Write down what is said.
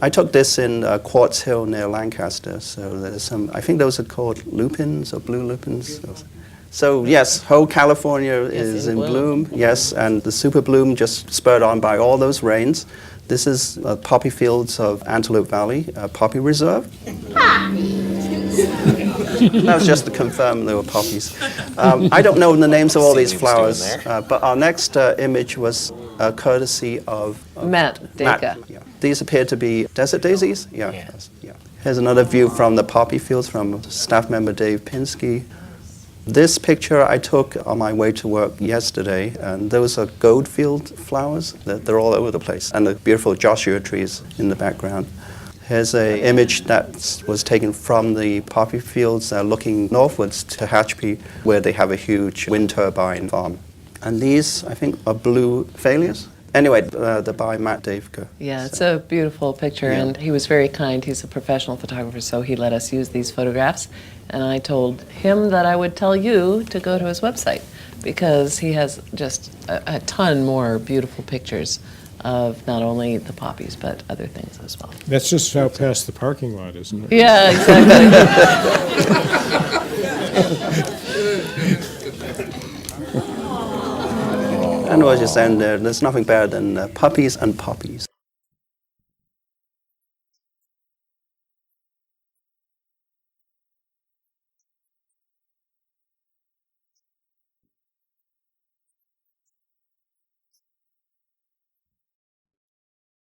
I took this in Quartz Hill near Lancaster. So there's some, I think those are called lupins or blue lupins. So yes, whole California is in bloom. Yes, and the super bloom just spurred on by all those rains. This is poppy fields of Antelope Valley, poppy reserve. That was just to confirm there were poppies. I don't know the names of all these flowers, but our next image was courtesy of Matt Dacre. Yeah. These appear to be desert daisies. Yeah. Here's another view from the poppy fields from staff member Dave Pinsky. This picture I took on my way to work yesterday, and those are goldfield flowers. They're all over the place, and the beautiful Joshua trees in the background. Here's an image that was taken from the poppy fields looking northwards to Tehachapi, where they have a huge wind turbine farm. And these, I think, are blue phalias. Anyway, they're by Matt Dacre. Yeah, it's a beautiful picture, and he was very kind. He's a professional photographer, so he let us use these photographs. And I told him that I would tell you to go to his website, because he has just a ton more beautiful pictures of not only the poppies, but other things as well. That's just out past the parking lot, isn't it? Yeah, exactly. And we'll just end there. There's nothing better than puppies and poppies.